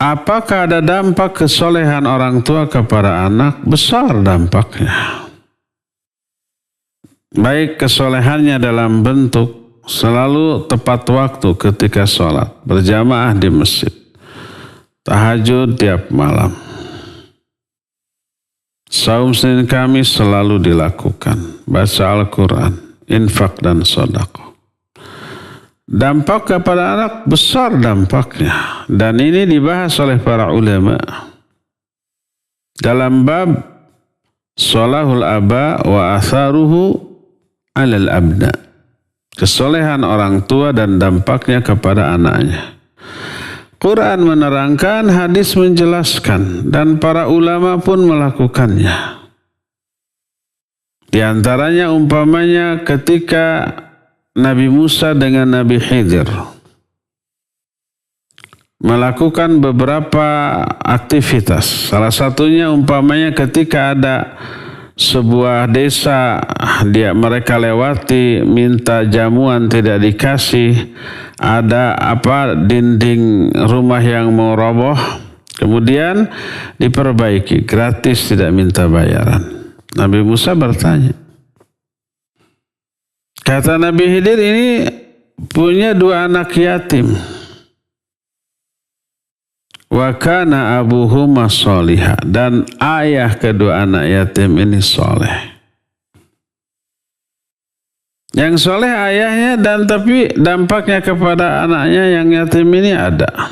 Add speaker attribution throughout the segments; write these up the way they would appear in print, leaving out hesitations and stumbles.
Speaker 1: apakah ada dampak kesolehan orang tua kepada anak? Besar dampaknya. Baik kesolehannya dalam bentuk selalu tepat waktu ketika sholat, berjamaah di masjid, tahajud tiap malam, saum Senin Kamis selalu dilakukan, baca Al-Quran, infak dan sedekah. Dampak kepada anak besar dampaknya. Dan ini dibahas oleh para ulama dalam bab Sholahul Aba wa Atharuhu alal abna. Kesolehan orang tua dan dampaknya kepada anaknya. Quran menerangkan, hadis menjelaskan, dan para ulama pun melakukannya. Di antaranya umpamanya ketika Nabi Musa dengan Nabi Khidir melakukan beberapa aktivitas. Salah satunya umpamanya ketika ada sebuah desa mereka lewati, minta jamuan tidak dikasih, ada dinding rumah yang mau roboh, kemudian diperbaiki gratis, tidak minta bayaran. Nabi Musa bertanya, kata Nabi Khidir, ini punya 2 anak yatim. Wa kana abuhuma sholihah, dan ayah kedua anak yatim ini soleh. Yang soleh ayahnya, dan tapi dampaknya kepada anaknya yang yatim ini ada.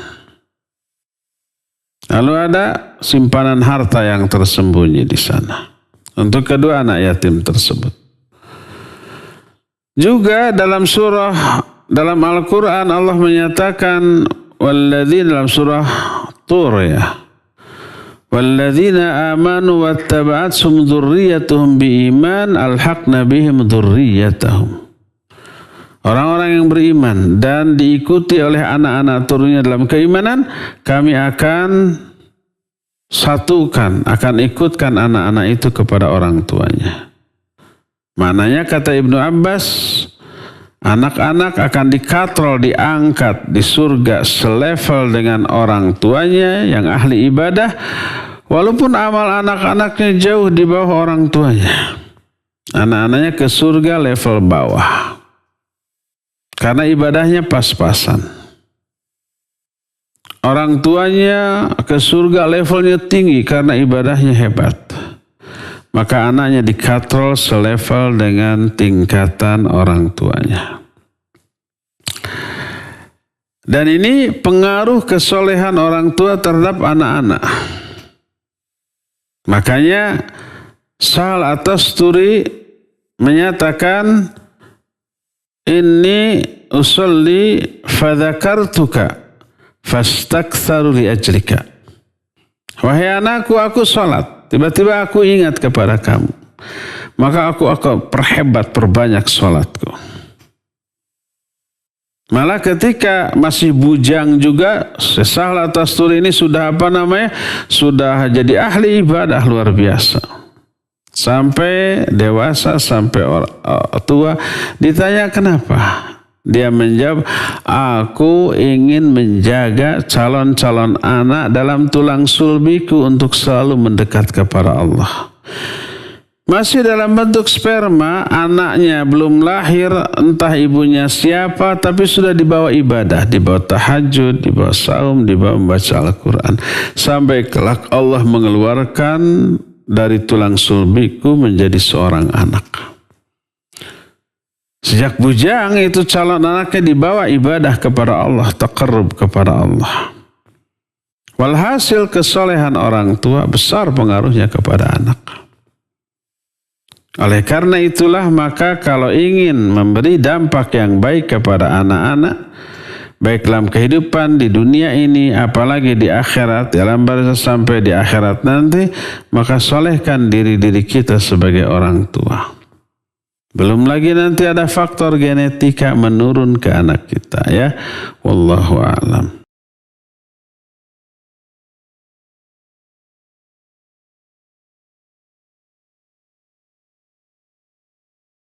Speaker 1: Lalu ada simpanan harta yang tersembunyi di sana untuk kedua anak yatim tersebut. Juga dalam Al-Quran Allah menyatakan dalam surah Tur ya, walladzina amanu wattaba'athum dzurriyyatuhum biiman alhaqna bihim dzurriyyatahum. Orang-orang yang beriman dan diikuti oleh anak-anak turunnya dalam keimanan, kami akan satukan, akan ikutkan anak-anak itu kepada orang tuanya. Maknanya kata Ibnu Abbas, anak-anak akan dikatrol, diangkat di surga selevel dengan orang tuanya yang ahli ibadah, walaupun amal anak-anaknya jauh di bawah orang tuanya. Anak-anaknya ke surga level bawah karena ibadahnya pas-pasan. Orang tuanya ke surga levelnya tinggi karena ibadahnya hebat. Maka anaknya dikatrol selevel dengan tingkatan orang tuanya. Dan ini pengaruh kesolehan orang tua terhadap anak-anak. Makanya Sahal At-Tusturi menyatakan, inni usolli fadzakartuka fastaktsaru li ajrika. Wahai anakku, aku sholat. Tiba-tiba aku ingat kepada kamu, maka aku perbanyak sholatku. Malah ketika masih bujang juga, Sahal At-Tusturi ini sudah sudah jadi ahli ibadah luar biasa. Sampai dewasa, sampai tua, ditanya kenapa? Dia menjawab, aku ingin menjaga calon-calon anak dalam tulang sulbiku untuk selalu mendekat kepada Allah. Masih dalam bentuk sperma, anaknya belum lahir, entah ibunya siapa, tapi sudah dibawa ibadah, dibawa tahajud, dibawa saum, dibawa membaca Al-Quran. Sampai kelak Allah mengeluarkan dari tulang sulbiku menjadi seorang anak. Sejak bujang itu calon anaknya dibawa ibadah kepada Allah, taqarrub kepada Allah. Walhasil kesolehan orang tua besar pengaruhnya kepada anak. Oleh karena itulah maka kalau ingin memberi dampak yang baik kepada anak-anak, baik dalam kehidupan di dunia ini apalagi di akhirat, dalam barisan sampai di akhirat nanti, maka solehkan diri-diri kita sebagai orang tua. Belum lagi nanti ada faktor genetika menurun ke anak kita ya. Wallahu a'lam.